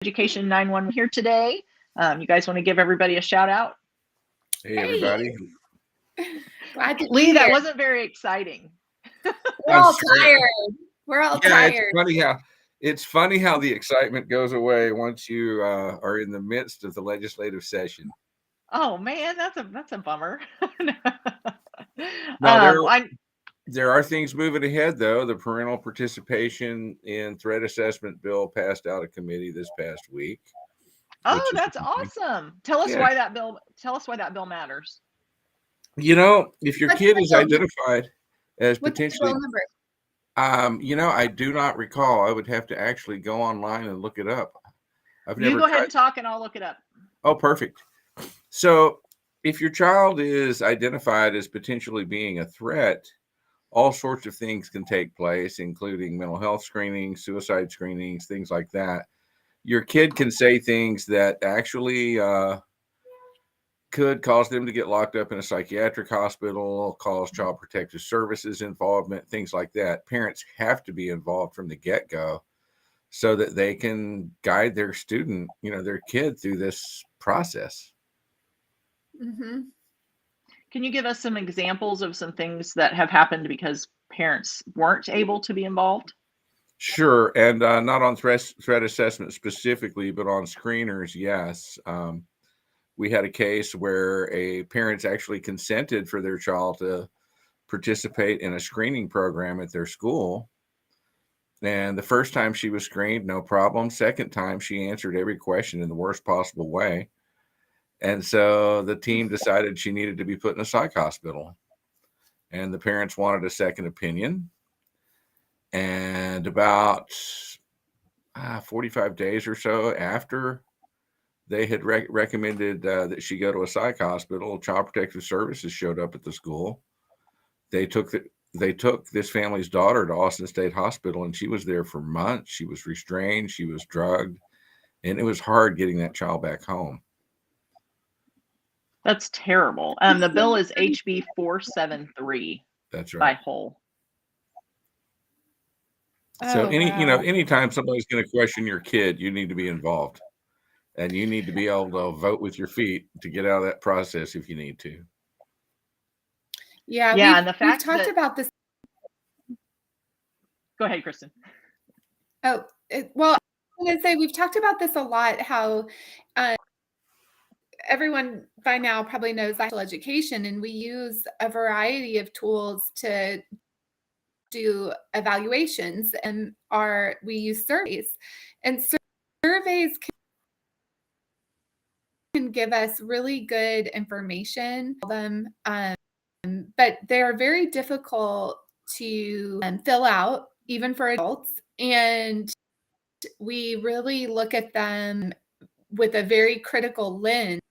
Education 911 here today. You guys want to give everybody a shout out? Hey, everybody. Glad to Lee, be that here. wasn't very exciting. We're all tired. We're all tired. It's funny how the excitement goes away once you are in the midst of the legislative session. Oh man, that's a bummer. There are things moving ahead, though. The parental participation in threat assessment bill passed out of committee this past week. Oh, that's awesome. Tell us why that bill matters. You know, if your kid is identified as potentially, what's the bill number? I do not recall. I would have to actually go online and look it up. You go ahead and talk and I'll look it up. Oh, perfect. So if your child is identified as potentially being a threat, all sorts of things can take place, including mental health screenings, suicide screenings, things like that. Your kid can say things that actually could cause them to get locked up in a psychiatric hospital, cause child protective services involvement, things like that. Parents have to be involved from the get-go so that they can guide their student, their kid through this process. Mm-hmm. Can you give us some examples of some things that have happened because parents weren't able to be involved? Sure. And not on threat assessment specifically, but on screeners, yes. We had a case where a parents actually consented for their child to participate in a screening program at their school. And the first time she was screened, no problem. Second time, she answered every question in the worst possible way. And so the team decided she needed to be put in a psych hospital. And the parents wanted a second opinion. And about 45 days or so after they had recommended that she go to a psych hospital, Child Protective Services showed up at the school. They took this family's daughter to Austin State Hospital, and she was there for months. She was restrained. She was drugged. And it was hard getting that child back home. That's terrible. The bill is HB 473. That's right. By Hull. So anytime somebody's going to question your kid, you need to be involved, and you need to be able to vote with your feet to get out of that process if you need to. Yeah. And the fact we've talked about this. Go ahead, Kristen. Oh, well, I'm going to say we've talked about this a lot. How everyone by now probably knows sexual education, and we use a variety of tools to do evaluations, and we use surveys, and surveys can give us really good information but they're very difficult to fill out even for adults, and we really look at them with a very critical lens,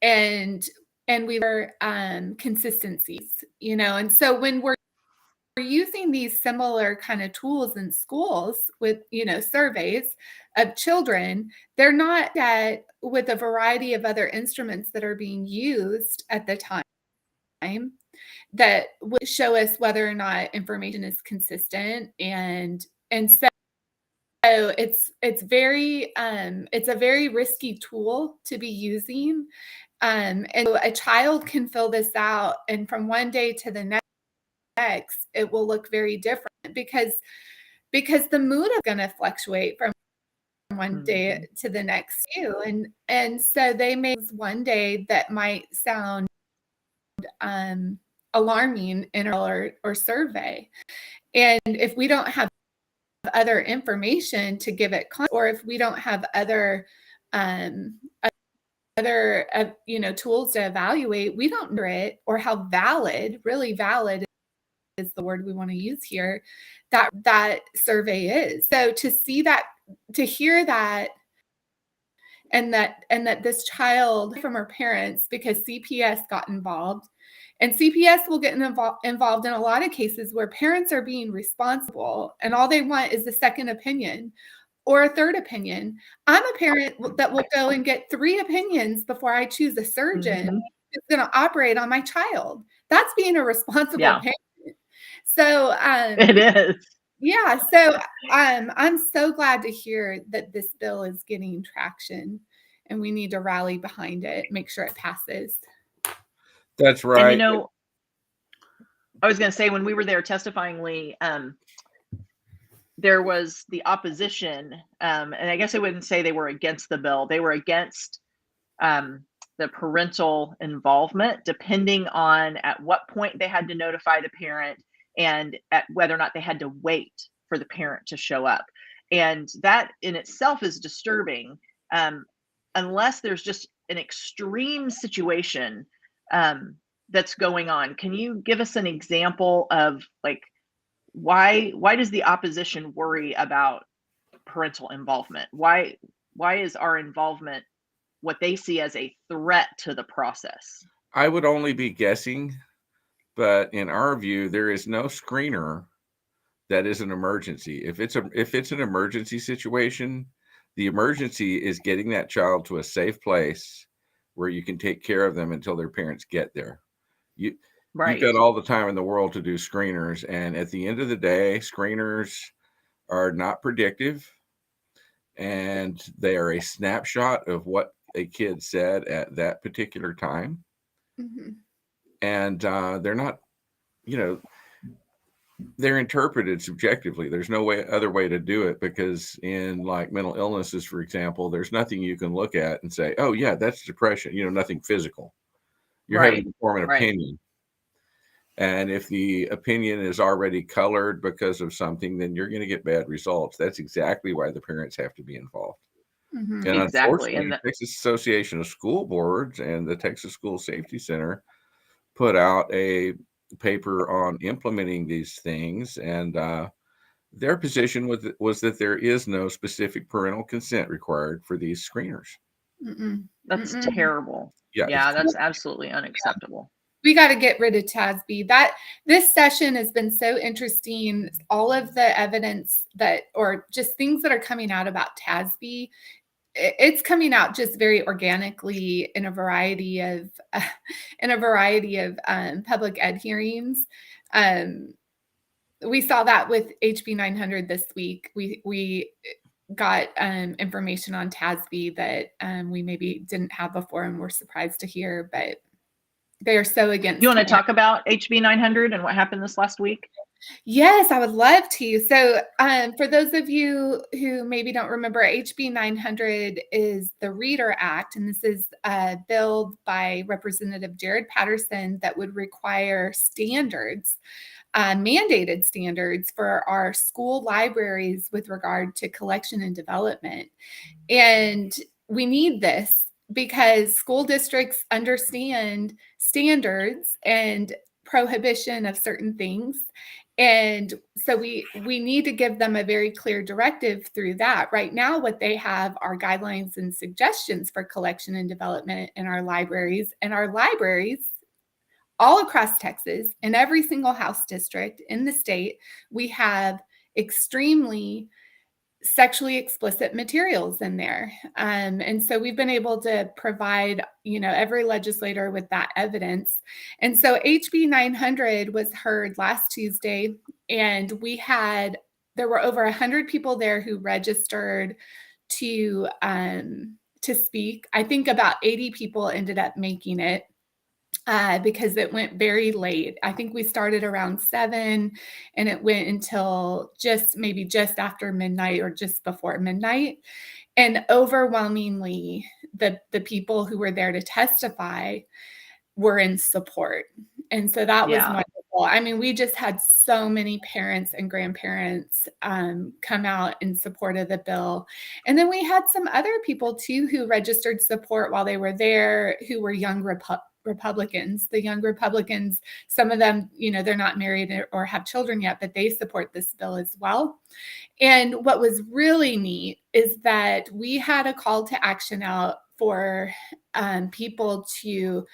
and we are consistencies, and so when we're using these similar kind of tools in schools with, surveys of children, they're not with a variety of other instruments that are being used at the time that would show us whether or not information is consistent. And so it's a very risky tool to be using. And a child can fill this out, and from one day to the next, it will look very different because the mood is going to fluctuate from one day to the next too. And so they may one day that might sound alarming in or survey. And if we don't have other information to give it, or if we don't have other tools to evaluate, we don't know it, or how really valid is the word we want to use here, that survey is. So to see that, to hear that, and that this child from her parents, because CPS got involved, and CPS will get involved in a lot of cases where parents are being responsible and all they want is a second opinion or a third opinion. I'm a parent that will go and get 3 opinions before I choose a surgeon who's going to operate on my child. That's being a responsible parent. So it is. Yeah, so I'm so glad to hear that this bill is getting traction, and we need to rally behind it, make sure it passes. That's And right. I was going to say, when we were there testifying, Lee, there was the opposition, and I guess I wouldn't say they were against the bill. They were against the parental involvement, depending on at what point they had to notify the parent and at whether or not they had to wait for the parent to show up. And that in itself is disturbing, unless there's just an extreme situation that's going on. Can you give us an example of, like, why does the opposition worry about parental involvement? Why is our involvement what they see as a threat to the process? I would only be guessing, but in our view, there is no screener that is an emergency. If it's an emergency situation, the emergency is getting that child to a safe place where you can take care of them until their parents get there. You've Right. got all the time in the world to do screeners, and at the end of the day, screeners are not predictive, and they are a snapshot of what a kid said at that particular time. Mm-hmm. And they're not, they're interpreted subjectively. There's no other way to do it, because in like mental illnesses, for example, there's nothing you can look at and say, oh yeah, that's depression, nothing physical. You're having to form an opinion. And if the opinion is already colored because of something, then you're going to get bad results. That's exactly why the parents have to be involved. Mm-hmm. And Exactly. unfortunately, the Texas Association of School Boards and the Texas School Safety Center put out a paper on implementing these things, and their position was that there is no specific parental consent required for these screeners. Mm-mm. That's Mm-mm. terrible. Yeah, that's absolutely unacceptable. We got to get rid of TASB. This session has been so interesting. All of the evidence or just things that are coming out about TASB, it's coming out just very organically in a variety of public ed hearings. We saw that with HB 900 this week. We got information on TASB that we maybe didn't have before and were surprised to hear, but they are so against. You want to talk about HB 900 and what happened this last week? Yes, I would love to. So for those of you who maybe don't remember, HB 900 is the Reader Act, and this is a bill by Representative Jared Patterson that would require standards, mandated standards for our school libraries with regard to collection and development. And we need this because school districts understand standards and prohibition of certain things. And so we need to give them a very clear directive through that. Right now, what they have are guidelines and suggestions for collection and development in our libraries. And our libraries all across Texas, in every single House district in the state, we have extremely sexually explicit materials in there. And so we've been able to provide, every legislator with that evidence. And so HB 900 was heard last Tuesday, and there were over 100 people there who registered to speak. I think about 80 people ended up making it. Because it went very late. I think we started around 7 and it went until just after midnight or just before midnight. And overwhelmingly, the people who were there to testify were in support. And so that was wonderful. I mean, we just had so many parents and grandparents come out in support of the bill. And then we had some other people too who registered support while they were there, who were young Republicans. The young Republicans, some of them, they're not married or have children yet, but they support this bill as well. And what was really neat is that we had a call to action out for people to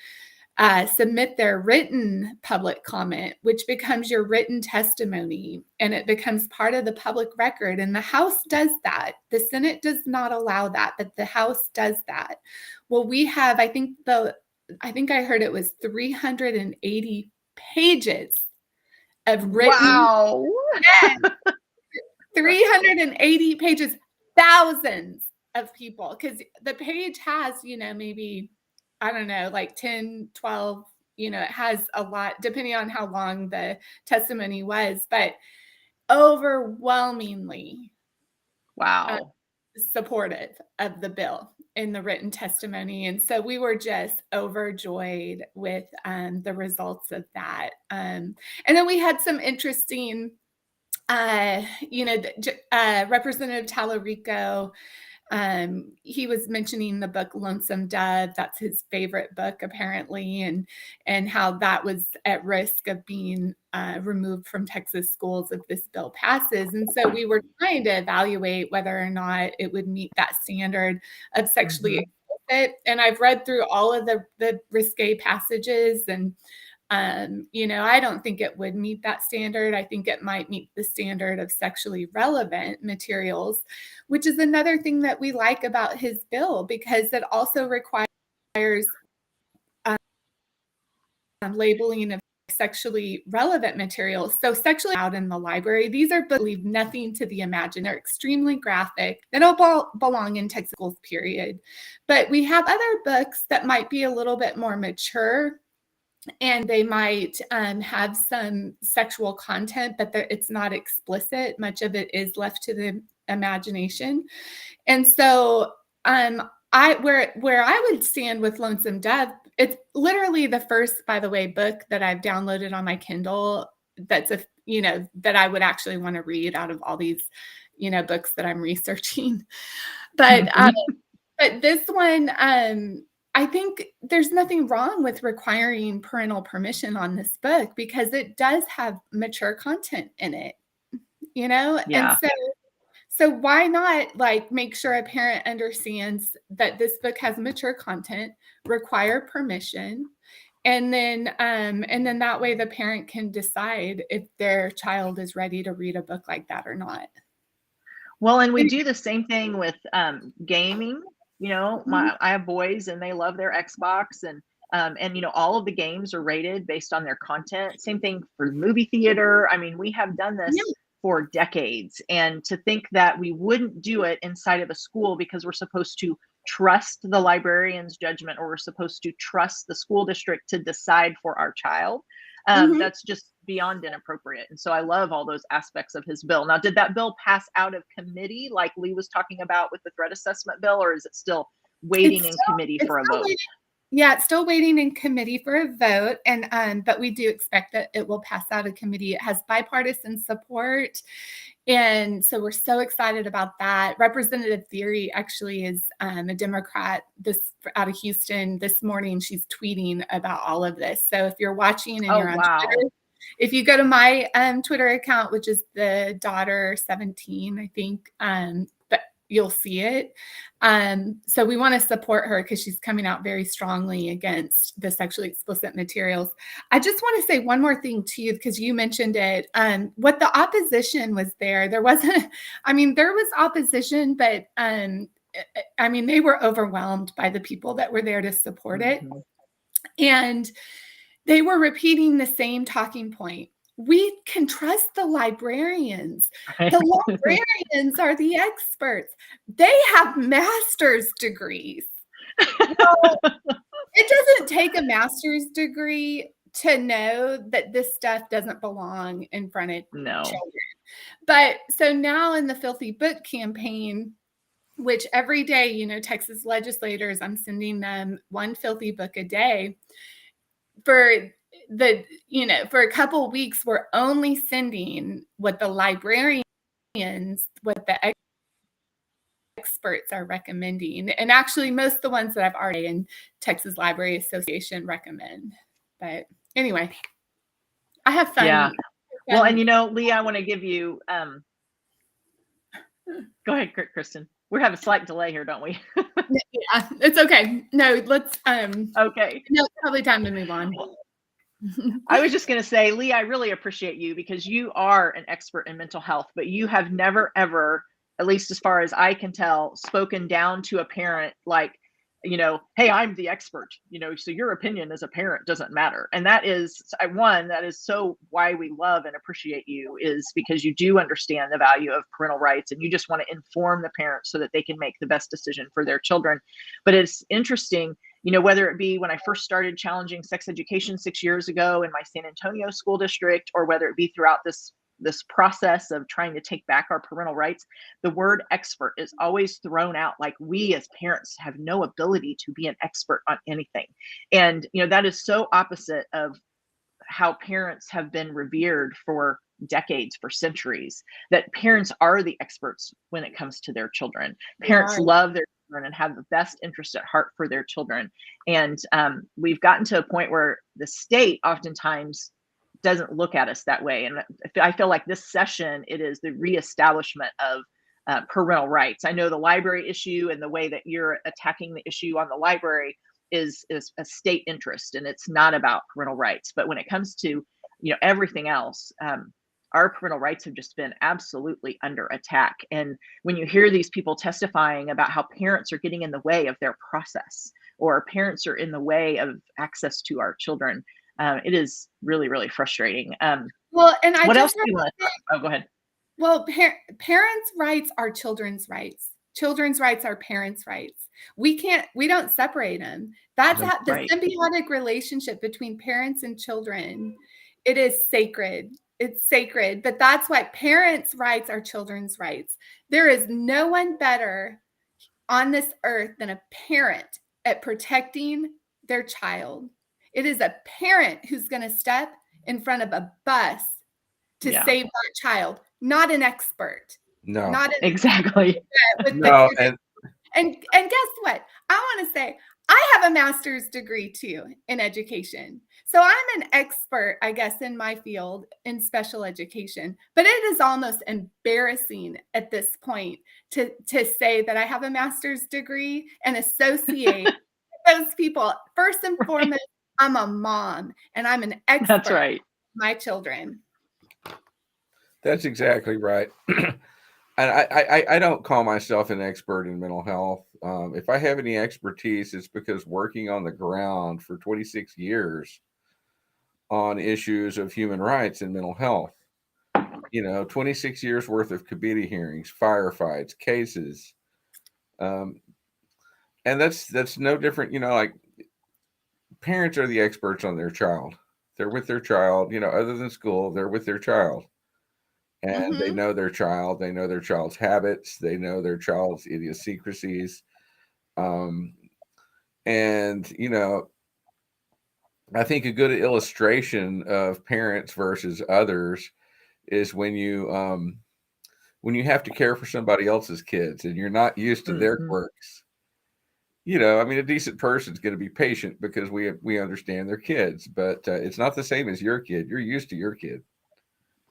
submit their written public comment, which becomes your written testimony, and it becomes part of the public record. And the House does that. The Senate does not allow that, but the House does that. Well, we have, I think I heard it was 380 pages of written. Wow. 380 pages, thousands of people, because the page has, maybe, I don't know, like 10, 12, it has a lot, depending on how long the testimony was, but overwhelmingly Wow. supportive of the bill in the written testimony. And so we were just overjoyed with the results of that. And then we had some interesting, Representative Talarico, he was mentioning the book Lonesome Dove. That's his favorite book, apparently, and how that was at risk of being removed from Texas schools if this bill passes. And so we were trying to evaluate whether or not it would meet that standard of sexually explicit. And I've read through all of the risque passages, and I don't think it would meet that standard. I think it might meet the standard of sexually relevant materials, which is another thing that we like about his bill, because it also requires labeling of sexually relevant materials. So sexually out in the library, these are books leave nothing to the imagination. They're extremely graphic. They don't belong in Texas schools, period. But we have other books that might be a little bit more mature, and they might have some sexual content, but it's not explicit. Much of it is left to the imagination. And so where I would stand with Lonesome Dove, it's literally the first, by the way, book that I've downloaded on my Kindle that's that I would actually want to read out of all these, books that I'm researching. But but this one, I think there's nothing wrong with requiring parental permission on this book, because it does have mature content in it, Yeah. And so why not make sure a parent understands that this book has mature content, require permission, and then that way the parent can decide if their child is ready to read a book like that or not. Well, and we do the same thing with gaming. I have boys and they love their Xbox, and all of the games are rated based on their content. Same thing for movie theater. I mean, we have done this for decades, and to think that we wouldn't do it inside of a school because we're supposed to trust the librarian's judgment, or we're supposed to trust the school district to decide for our child, that's just beyond inappropriate. And so I love all those aspects of his bill. Now, did that bill pass out of committee like Lee was talking about with the threat assessment bill, or is it still waiting in committee for a vote? Yeah, it's still waiting in committee for a vote, and but we do expect that it will pass out of committee. It has bipartisan support, and so we're so excited about that. Representative Theory actually is a Democrat out of Houston. This morning, she's tweeting about all of this. So if you're watching and you're on Twitter, if you go to my Twitter account, which is the daughter 17, I think, but you'll see it. So we want to support her because she's coming out very strongly against the sexually explicit materials. I just want to say one more thing to you, because you mentioned it. What the opposition was there wasn't, there was opposition, but they were overwhelmed by the people that were there to support it. And they were repeating the same talking point. We can trust the librarians. The librarians are the experts. They have master's degrees. It doesn't take a master's degree to know that this stuff doesn't belong in front of children. But so now in the Filthy Book campaign, which every day, Texas legislators, I'm sending them one filthy book a day. For a couple of weeks, we're only sending what the librarians, what the experts are recommending. And actually, most of the ones that I've already in Texas Library Association recommend. But anyway, I have fun. Yeah. Well, and Lee, I want to give you, go ahead, Christin. We have a slight delay here, don't we? Yeah, it's okay. No, let's, okay. No, it's probably time to move on. I was just going to say, Lee, I really appreciate you, because you are an expert in mental health, but you have never, ever, at least as far as I can tell, spoken down to a parent like hey, I'm the expert, so your opinion as a parent doesn't matter. And that is so why we love and appreciate you, is because you do understand the value of parental rights, and you just want to inform the parents so that they can make the best decision for their children. But it's interesting, whether it be when I first started challenging sex education 6 years ago in my San Antonio school district, or whether it be throughout this process of trying to take back our parental rights, the word expert is always thrown out like we as parents have no ability to be an expert on anything. And, that is so opposite of how parents have been revered for decades, for centuries, that parents are the experts when it comes to their children. Parents love their children and have the best interest at heart for their children. And we've gotten to a point where the state oftentimes doesn't look at us that way. And I feel like this session, it is the reestablishment of parental rights. I know the library issue and the way that you're attacking the issue on the library is a state interest, and it's not about parental rights. But when it comes to everything else, our parental rights have just been absolutely under attack. And when you hear these people testifying about how parents are getting in the way of their process, or parents are in the way of access to our children, it is really, really frustrating. Well, and what else do you want to talk about? Oh, go ahead. Well, parents' rights are children's rights. Children's rights are parents' rights. We don't separate them. That's how the symbiotic relationship between parents and children. It is sacred. It's sacred. But that's why parents' rights are children's rights. There is no one better on this earth than a parent at protecting their child. It is a parent who's going to step in front of a bus to save that child, not an expert. No, not exactly. No, and guess what? I want to say I have a master's degree too in education. So I'm an expert, I guess, in my field in special education. But it is almost embarrassing at this point to say that I have a master's degree and associate those people. First and foremost, I'm a mom and I'm an expert. That's right. My children. That's exactly right. And I don't call myself an expert in mental health. If I have any expertise, it's because working on the ground for 26 years on issues of human rights and mental health, 26 years worth of committee hearings, firefights, cases. And that's no different, like parents are the experts on their child. They're with their child, other than school, they're with their child. And they know their child, they know their child's habits, they know their child's idiosyncrasies. And, I think a good illustration of parents versus others is when you have to care for somebody else's kids and you're not used to their quirks. A decent person's going to be patient because we understand their kids, but it's not the same as your kid. You're used to your kid.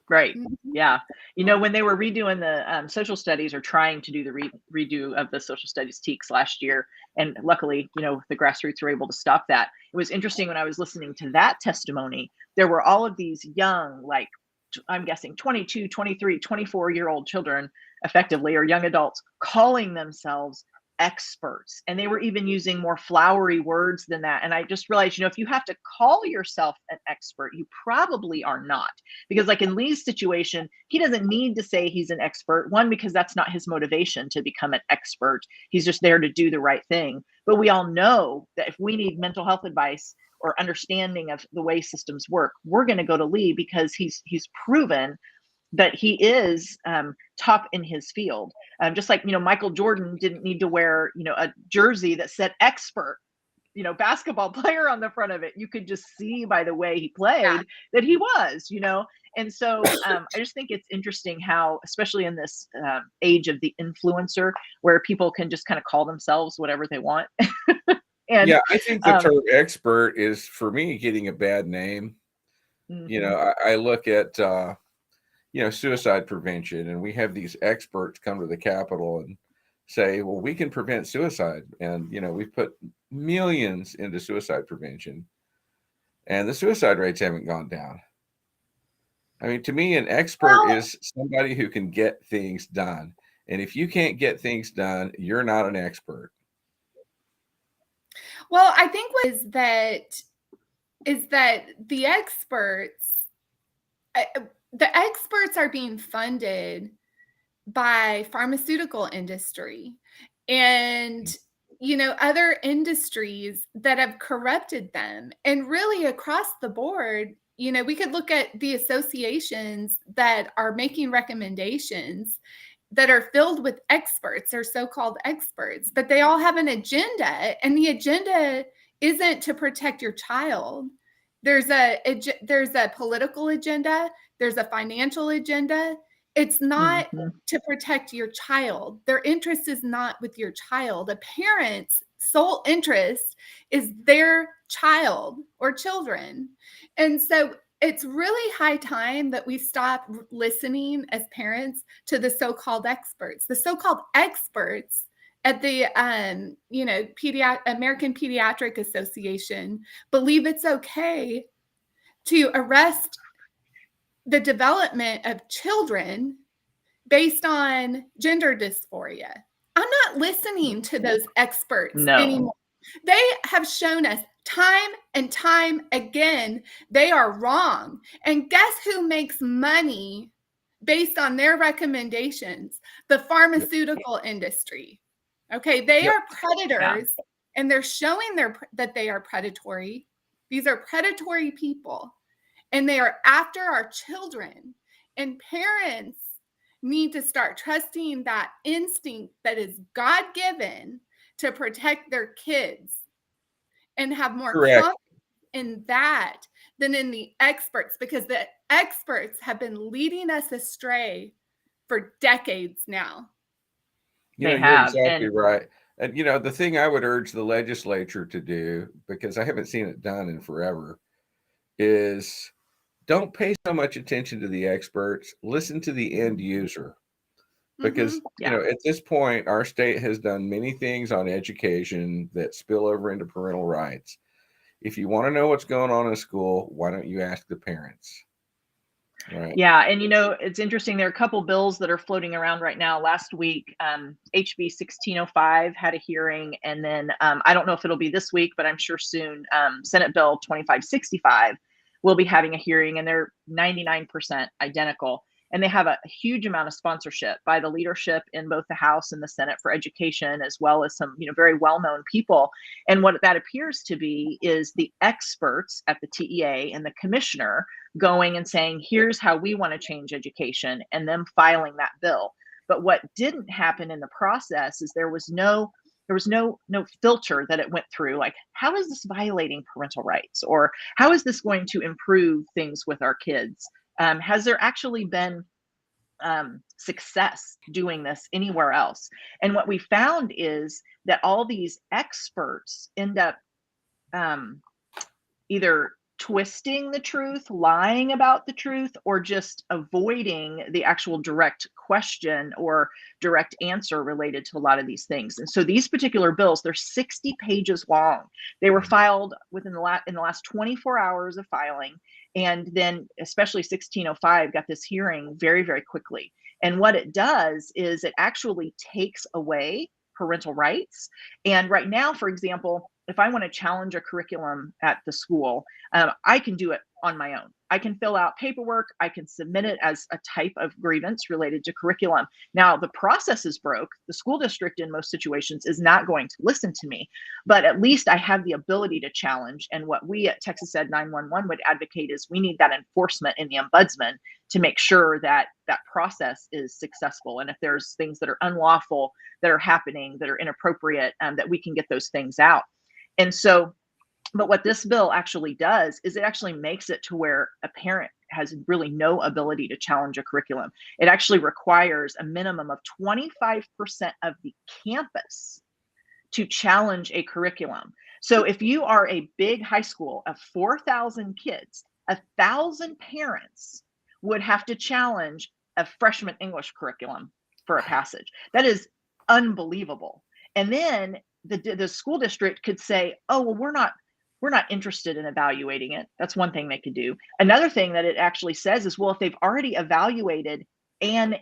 Right. Yeah. When they were redoing the social studies, or trying to do the redo of the social studies TEKS last year, and luckily, the grassroots were able to stop that. It was interesting when I was listening to that testimony, there were all of these young, like, I'm guessing 22, 23, 24-year-old children, effectively, or young adults, calling themselves experts. And they were even using more flowery words than that. And I just realized, if you have to call yourself an expert, you probably are not. Because like in Lee's situation, he doesn't need to say he's an expert. One, because that's not his motivation to become an expert. He's just there to do the right thing. But we all know that if we need mental health advice or understanding of the way systems work, we're going to go to Lee, because he's proven that he is top in his field. Just like, Michael Jordan didn't need to wear, a jersey that said expert, basketball player on the front of it. You could just see by the way he played that he was, And so I just think it's interesting how, especially in this age of the influencer, where people can just kind of call themselves whatever they want. And I think the term expert is, for me, getting a bad name. I look at suicide prevention, and we have these experts come to the Capitol and say, well, we can prevent suicide. And, we've put millions into suicide prevention, and the suicide rates haven't gone down. To me, an expert is somebody who can get things done. And if you can't get things done, you're not an expert. Well, I think what is that the experts are being funded by pharmaceutical industry and other industries that have corrupted them. And really across the board, we could look at the associations that are making recommendations that are filled with experts or so-called experts, but they all have an agenda, and the agenda isn't to protect your child. There's a political agenda, there's a financial agenda. It's not to protect your child. Their interest is not with your child. A parent's sole interest is their child or children. And so it's really high time that we stop listening as parents to the so-called experts. The so-called experts at the American Pediatric Association believe it's okay to arrest the development of children based on gender dysphoria. I'm not listening to those experts anymore. They have shown us time and time again they are wrong. And guess who makes money based on their recommendations? The pharmaceutical industry. Okay, they are predators, and they're showing that they are predatory. These are predatory people, and they are after our children. And parents need to start trusting that instinct that is God-given to protect their kids and have more confidence in that than in the experts, because the experts have been leading us astray for decades now. You're exactly right. And, the thing I would urge the legislature to do, because I haven't seen it done in forever, is don't pay so much attention to the experts. Listen to the end user. Because, at this point, our state has done many things on education that spill over into parental rights. If you want to know what's going on in school, why don't you ask the parents? Right. Yeah. And, it's interesting. There are a couple bills that are floating around right now. Last week, HB 1605 had a hearing. And then I don't know if it'll be this week, but I'm sure soon, Senate Bill 2565 will be having a hearing, and they're 99% identical. And they have a huge amount of sponsorship by the leadership in both the House and the Senate for education, as well as some, very well-known people. And what that appears to be is the experts at the TEA and the commissioner going and saying, here's how we want to change education, and them filing that bill. But what didn't happen in the process is there was no filter that it went through. Like, how is this violating parental rights? Or how is this going to improve things with our kids? Has there actually been success doing this anywhere else? And what we found is that all these experts end up either twisting the truth, lying about the truth, or just avoiding the actual direct question or direct answer related to a lot of these things. And so these particular bills, they're 60 pages long. They were filed in the last 24 hours of filing. And then especially 1605 got this hearing very, very quickly. And what it does is it actually takes away parental rights. And right now, for example, if I want to challenge a curriculum at the school, I can do it on my own. I can fill out paperwork. I can submit it as a type of grievance related to curriculum. Now, the process is broke. The school district in most situations is not going to listen to me, but at least I have the ability to challenge. And what we at Texas Ed 911 would advocate is we need that enforcement in the ombudsman to make sure that that process is successful. And if there's things that are unlawful, that are happening, that are inappropriate, that we can get those things out. And so, but what this bill actually does is it actually makes it to where a parent has really no ability to challenge a curriculum. It actually requires a minimum of 25% of the campus to challenge a curriculum. So if you are a big high school of 4,000 kids, 1,000 parents would have to challenge a freshman English curriculum for a passage. That is unbelievable. And then the school district could say, oh, well, we're not interested in evaluating it. That's one thing they could do. Another thing that it actually says is, well, if they've already evaluated an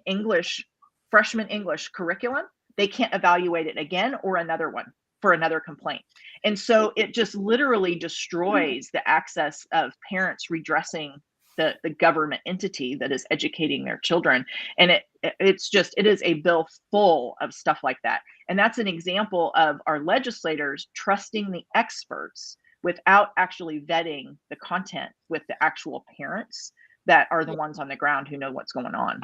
freshman English curriculum, they can't evaluate it again or another one. for another complaint. And so it just literally destroys the access of parents redressing the government entity that is educating their children. And it is a bill full of stuff like that. And that's an example of our legislators trusting the experts without actually vetting the content with the actual parents that are the ones on the ground who know what's going on.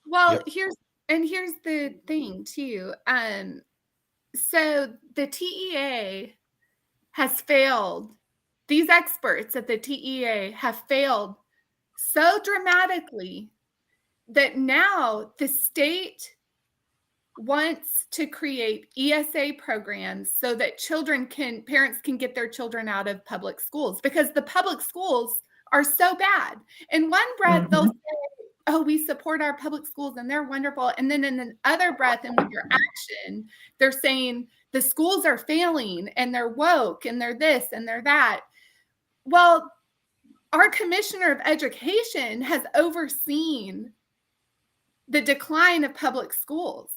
Well, here's the thing too. So the TEA has failed. These experts at the TEA have failed so dramatically that now the state wants to create ESA programs so that parents can get their children out of public schools, because the public schools are so bad. In one breath, they'll say, oh, we support our public schools and they're wonderful. And then in the other breath and with your action, they're saying the schools are failing and they're woke and they're this and they're that. Well, our Commissioner of Education has overseen the decline of public schools.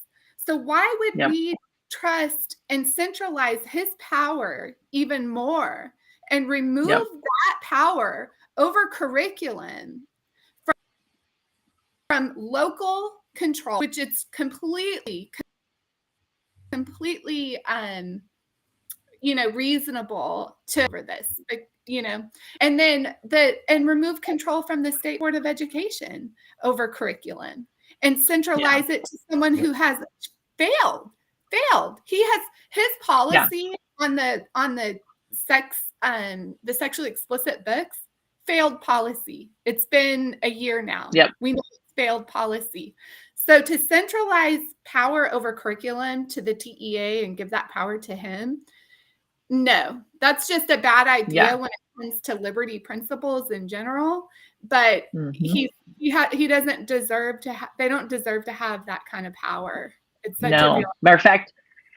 So why would we trust and centralize his power even more and remove that power over curriculum from local control, which it's completely reasonable to over this, and then remove control from the State Board of Education over curriculum and centralize it to someone who has failed. He has his policy on the sexually explicit books, failed policy. It's been a year now. We know it's failed policy. So to centralize power over curriculum to the TEA and give that power to him, no, that's just a bad idea when it comes to liberty principles in general. But he doesn't deserve to. They don't deserve to have that kind of power. It's such a matter of fact,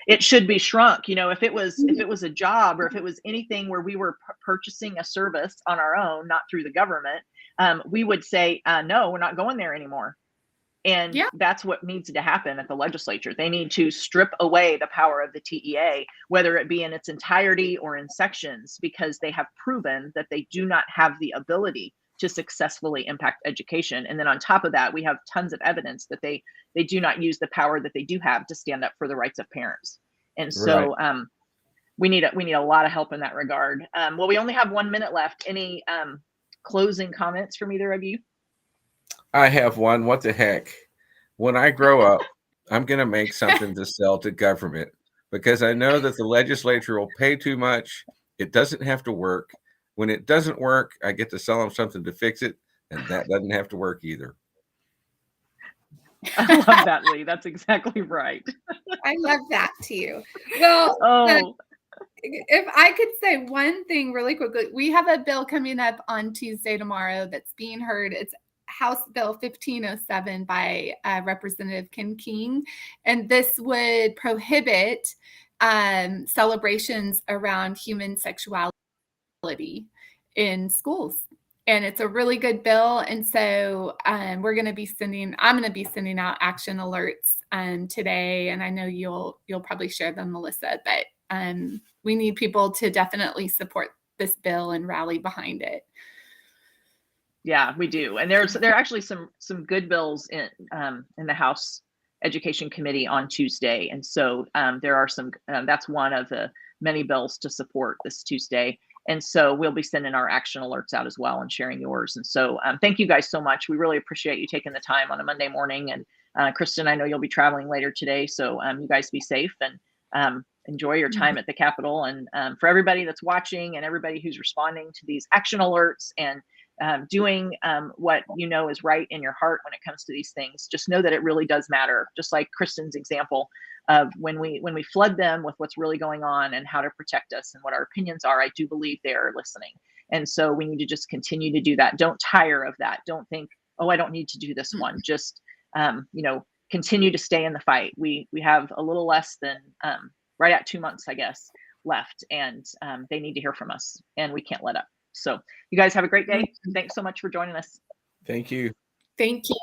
it should be shrunk. If it was a job, or if it was anything where we were purchasing a service on our own, not through the government, we would say, no, we're not going there anymore. And that's what needs to happen at the legislature. They need to strip away the power of the TEA, whether it be in its entirety or in sections, because they have proven that they do not have the ability to successfully impact education. And then on top of that, we have tons of evidence that they do not use the power that they do have to stand up for the rights of parents. And so we need a lot of help in that regard. Well, we only have 1 minute left. Any closing comments from either of you? I have one. What the heck? When I grow up, I'm going to make something to sell to government, because I know that the legislature will pay too much. It doesn't have to work. When it doesn't work, I get to sell them something to fix it, and that doesn't have to work either. I love that, Lee. That's exactly right. I love that too. Well, if I could say one thing really quickly, we have a bill coming up on Tuesday tomorrow that's being heard. It's House Bill 1507 by Representative Ken King, and this would prohibit celebrations around human sexuality in schools. And it's a really good bill. And so I'm going to be sending out action alerts today. And I know you'll probably share them, Melissa, but we need people to definitely support this bill and rally behind it. Yeah, we do. And there are actually some good bills in the House Education Committee on Tuesday. And so there are some, that's one of the many bills to support this Tuesday. And so we'll be sending our action alerts out as well and sharing yours. And so thank you guys so much. We really appreciate you taking the time on a Monday morning. And Christin, I know you'll be traveling later today. So you guys be safe and enjoy your time at the Capitol. And for everybody that's watching and everybody who's responding to these action alerts and doing what you know is right in your heart when it comes to these things, just know that it really does matter. Just like Kristin's example of when we flood them with what's really going on and how to protect us and what our opinions are, I do believe they are listening. And so we need to just continue to do that. Don't tire of that. Don't think, oh, I don't need to do this one. Just continue to stay in the fight. We have a little less than right at 2 months, I guess, left, and they need to hear from us, and we can't let up. So you guys have a great day. Thanks so much for joining us. Thank you. Thank you.